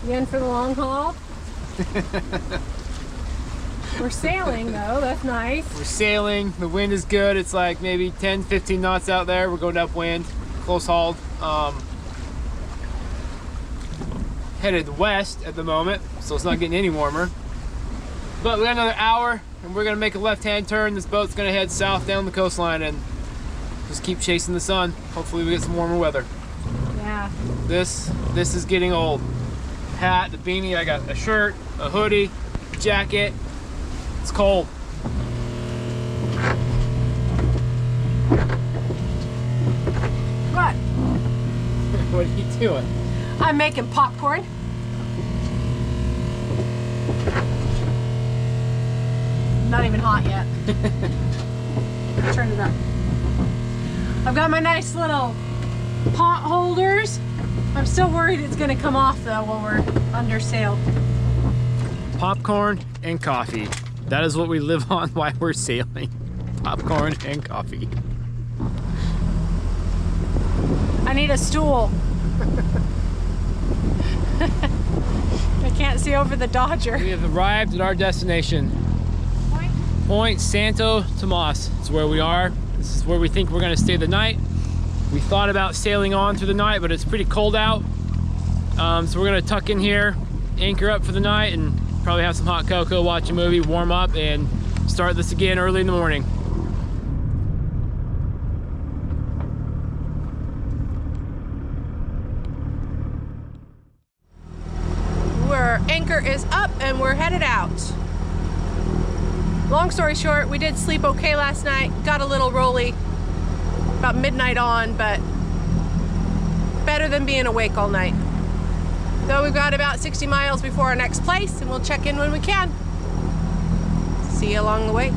You in for the long haul? We're sailing though, that's nice. We're sailing, the wind is good. It's like maybe 10, 15 knots out there. We're going upwind, close hauled. Headed west at the moment, so it's not getting any warmer. But we got another hour and we're gonna make a left-hand turn. This boat's gonna head south down the coastline and just keep chasing the sun. Hopefully we get some warmer weather. Yeah. This is getting old. Hat, the beanie, I got a shirt, a hoodie, jacket. It's cold. What? What are you doing? I'm making popcorn. Not even hot yet. Turn it up. I've got my nice little pot holders. I'm still worried it's gonna come off though while we're under sail. Popcorn and coffee. That is what we live on while we're sailing. Popcorn and coffee. I need a stool. I can't see over the Dodger. We have arrived at our destination. Point Santo Tomas. It's where we are. This is where we think we're gonna stay the night. We thought about sailing on through the night, but it's pretty cold out. So we're gonna tuck in here, anchor up for the night, and probably have some hot cocoa, watch a movie, warm up, and start this again early in the morning. Our anchor is up and we're headed out. Long story short, we did sleep okay last night. Got a little rolly about midnight on, but better than being awake all night. Though we've got about 60 miles before our next place and we'll check in when we can. See you along the way.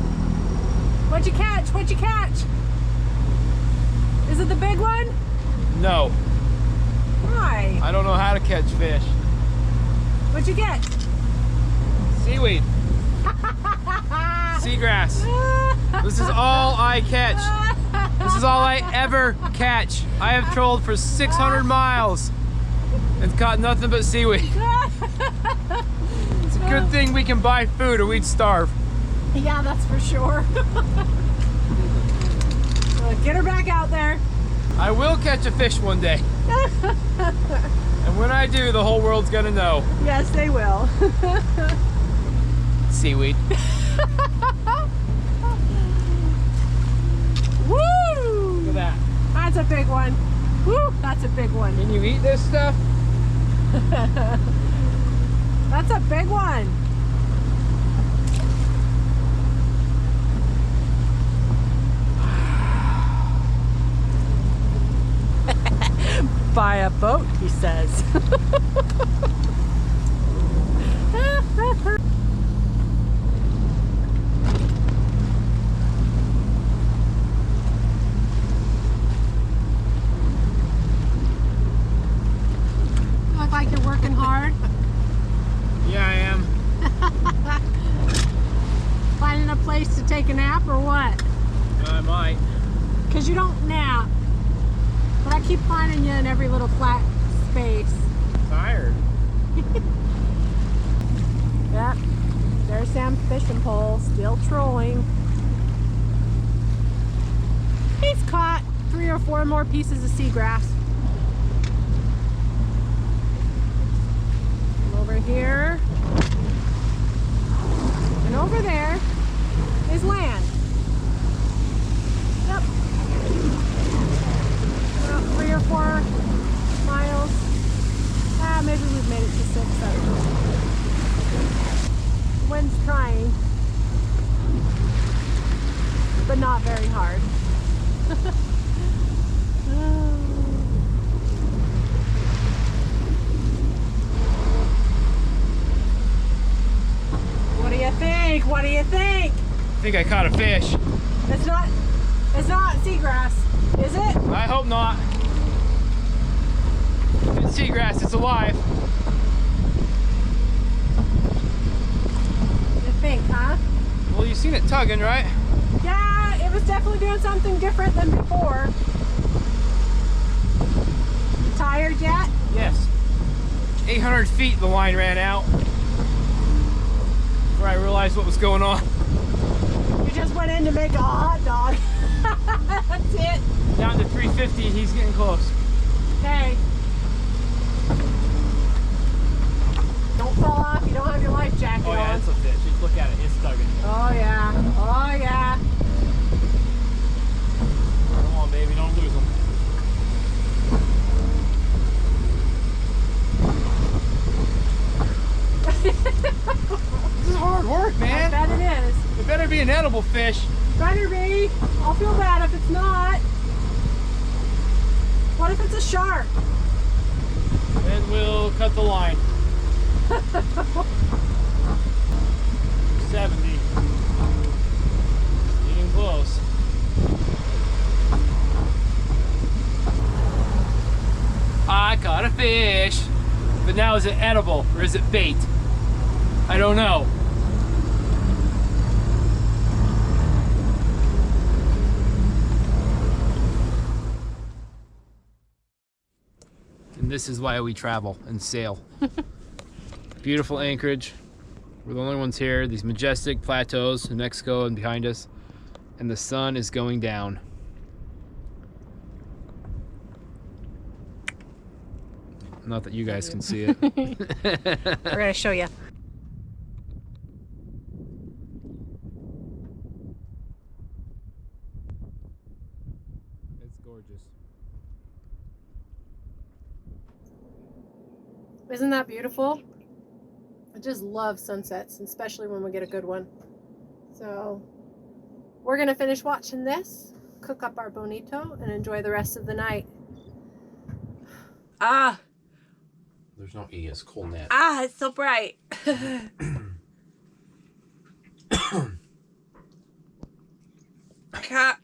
What'd you catch? What'd you catch? Is it the big one? No. Why? I don't know how to catch fish. What'd you get? Seaweed. Seagrass. This is all I catch. This is all I ever catch. I have trolled for 600 miles and caught nothing but seaweed. It's a good thing we can buy food or we'd starve. Yeah, that's for sure. Get her back out there. I will catch a fish one day. And when I do, the whole world's gonna know. Yes, they will. Seaweed. Woo! Look at that. That's a big one. Woo! That's a big one. Can you eat this stuff? That's a big one. Buy a boat, he says. Look like you're working hard. Yeah, I am. Finding a place to take a nap or what? I might. Because you don't nap. But I keep finding you in every little flat space. Tired. Yep. There's Sam's fishing pole, still trolling. He's caught 3 or 4 more pieces of seagrass. And over here. And over there is land. Yep. About 3 or 4 miles. Maybe we've made it to 6, 7. The wind's trying, but not very hard. What do you think? What do you think? I think I caught a fish. It's not seagrass, is it? I hope not. It's seagrass, it's alive. You think, huh? Well, you've seen it tugging, right? Yeah, it was definitely doing something different than before. You tired yet? Yes. 800 feet, the line ran out before I realized what was going on. You just went in to make a hot dog. That's it. Down to 350, he's getting close. Okay. Don't fall off, you don't have your life jacket Oh yeah, on. it's a fish. Just look at it, it's tugging. Oh yeah, oh yeah. Come on, baby, don't lose him. This is hard work, man. I bet it is. It better be an edible fish. Better be. I'll feel bad if it's not. What if it's a shark? Then we'll cut the line. 70. Getting close. I caught a fish. But now is it edible or is it bait? I don't know. And this is why we travel and sail. Beautiful anchorage. We're the only ones here. These majestic plateaus in Mexico and behind us. And the sun is going down. Not that you guys can see it. We're gonna show you. It's gorgeous. Isn't that beautiful? I just love sunsets, especially when we get a good one. So we're gonna finish watching this, cook up our bonito, and enjoy the rest of the night. Ah, There's no E, it's cool net. it's so bright. Cat.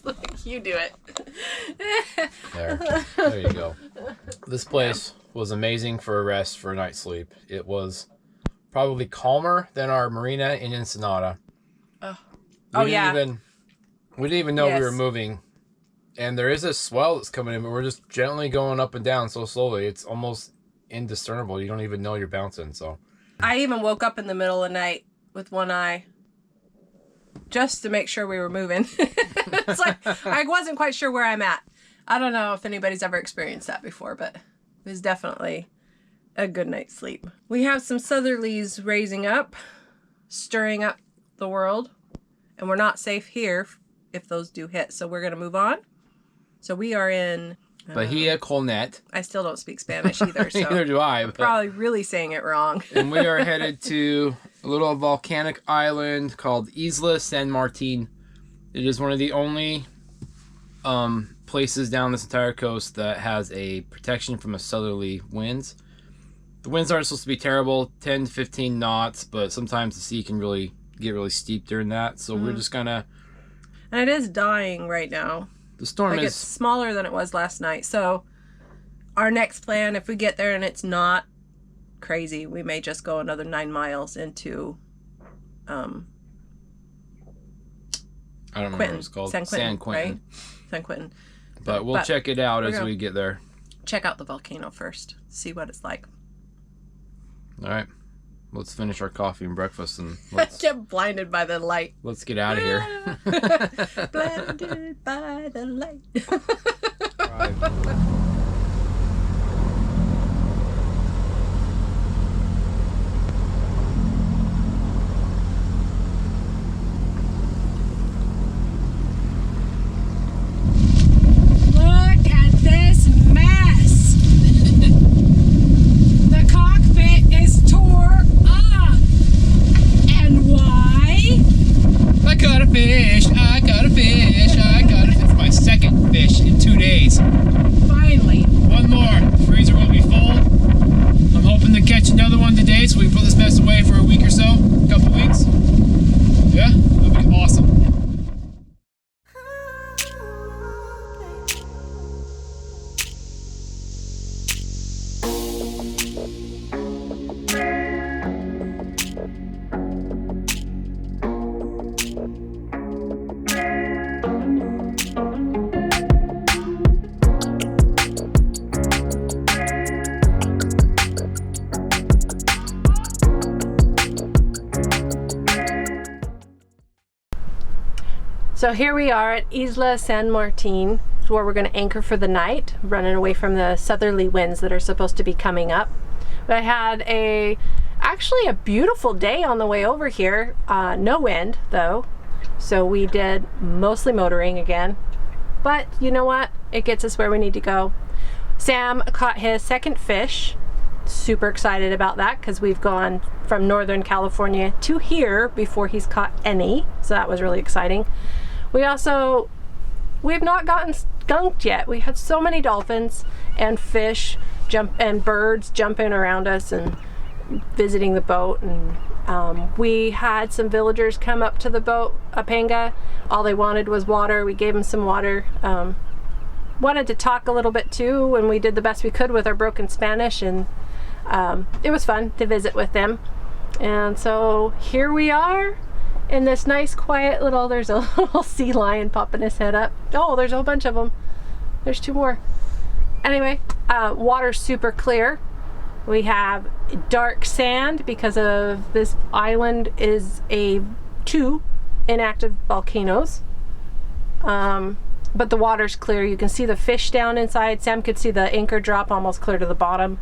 Like you do it. There you go. This place was amazing for a rest, for a night's sleep. It was probably calmer than our marina in Ensenada. Oh yeah. We didn't even know we were Yes. moving. And there is a swell that's coming in, but we're just gently going up and down so slowly. It's almost indiscernible. You don't even know you're bouncing. So I even woke up in the middle of the night with one eye just to make sure we were moving. It's like I wasn't quite sure where I'm at. I don't know if anybody's ever experienced that before, but it was definitely a good night's sleep. We have some southerlies raising up, stirring up the world, and we're not safe here if those do hit. So we're going to move on. So we are in Baja Colnet. I still don't speak Spanish either, so Neither do I. But, probably really saying it wrong. and we are headed to a little volcanic island called Isla San Martin. It is one of the only places down this entire coast that has a protection from a southerly winds. The winds aren't supposed to be terrible, 10 to 15 knots, but sometimes the sea can really get really steep during that. So we're just gonna... And it is dying right now. The storm Like is... it's smaller than it was last night. So our next plan, if we get there and it's not crazy, we may just go another 9 miles into I don't know what it's called. San Quentin, San Quentin. right? San Quentin. But we'll check it out as gonna- we get there. Check out the volcano first. See what it's like. All right. Let's finish our coffee and breakfast and let's Get blinded by the light. let's get out of here. Blinded by the light. Look at this mess. The cockpit is tore up. And why? I caught a fish. I caught a fish. I caught a fish. It's my second fish in 2 days. Finally. So here we are at Isla San Martin, where we're going to anchor for the night, running away from the southerly winds that are supposed to be coming up. But I had actually a beautiful day on the way over here. No wind though, so we did mostly motoring again. But you know what? It gets us where we need to go. Sam caught his second fish. Super excited about that because we've gone from Northern California to here before he's caught any, so that was really exciting. We've not gotten skunked yet. We had so many dolphins and fish and birds jumping around us and visiting the boat, and we had some villagers come up to the boat, Apanga. All they wanted was water. We gave them some water. Wanted to talk a little bit too, and we did the best we could with our broken Spanish, and it was fun to visit with them. And so here we are in this nice quiet little, there's a little sea lion popping his head up. Oh, there's a whole bunch of them. There's two more. Anyway, water's super clear. We have dark sand because of this island is two inactive volcanoes. But the water's clear. You can see the fish down inside. Sam could see the anchor drop almost clear to the bottom.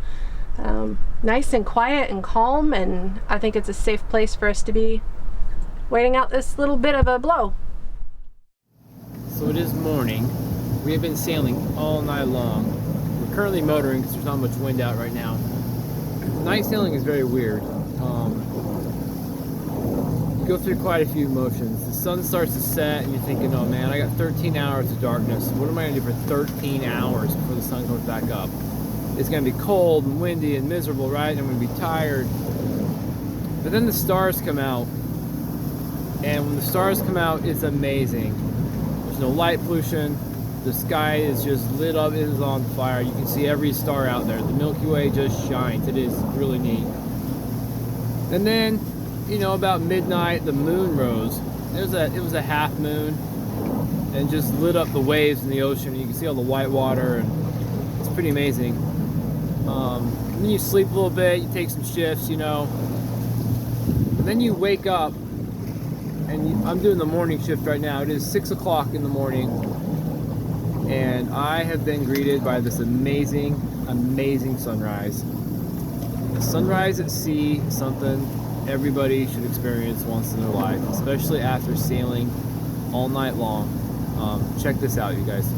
Nice and quiet and calm, and I think it's a safe place for us to be waiting out this little bit of a blow. So it is morning. We have been sailing all night long. We're currently motoring because there's not much wind out right now. Night sailing is very weird. You go through quite a few emotions. The sun starts to set and you're thinking, oh man, I got 13 hours of darkness. What am I gonna do for 13 hours before the sun comes back up? It's gonna be cold and windy and miserable, right? And I'm gonna be tired. But then the stars come out. And when the stars come out, it's amazing. There's no light pollution. The sky is just lit up, it is on fire. You can see every star out there. The Milky Way just shines. It is really neat. And then, you know, about midnight, the moon rose. It was a half moon and just lit up the waves in the ocean. You can see all the white water, and it's pretty amazing. And then you sleep a little bit, you take some shifts, you know. And then you wake up, and I'm doing the morning shift right now. It is 6 o'clock in the morning. And I have been greeted by this amazing, amazing sunrise. The sunrise at sea is something everybody should experience once in their life, especially after sailing all night long. Check this out, you guys.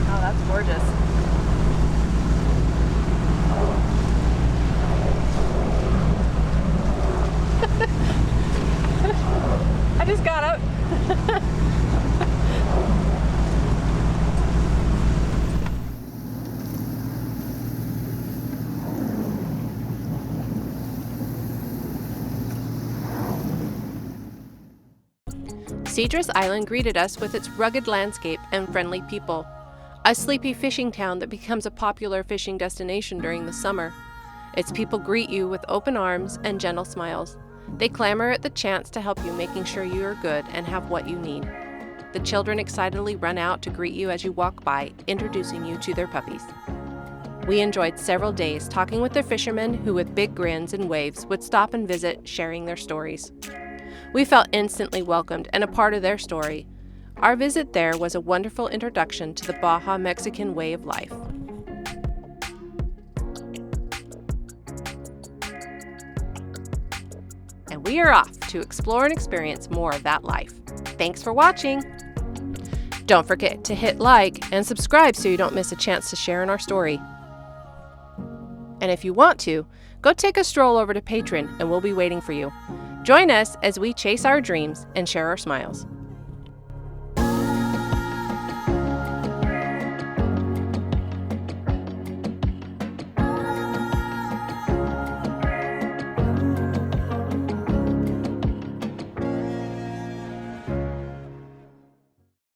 Oh, that's gorgeous. I just got up. Cedros Island greeted us with its rugged landscape and friendly people. A sleepy fishing town that becomes a popular fishing destination during the summer. Its people greet you with open arms and gentle smiles. They clamor at the chance to help you, making sure you are good and have what you need. The children excitedly run out to greet you as you walk by, introducing you to their puppies. We enjoyed several days talking with their fishermen who with big grins and waves would stop and visit, sharing their stories. We felt instantly welcomed and a part of their story. Our visit there was a wonderful introduction to the Baja Mexican way of life. And we are off to explore and experience more of that life. Thanks for watching. Don't forget to hit like and subscribe so you don't miss a chance to share in our story. And if you want to, go take a stroll over to Patreon and we'll be waiting for you. Join us as we chase our dreams and share our smiles.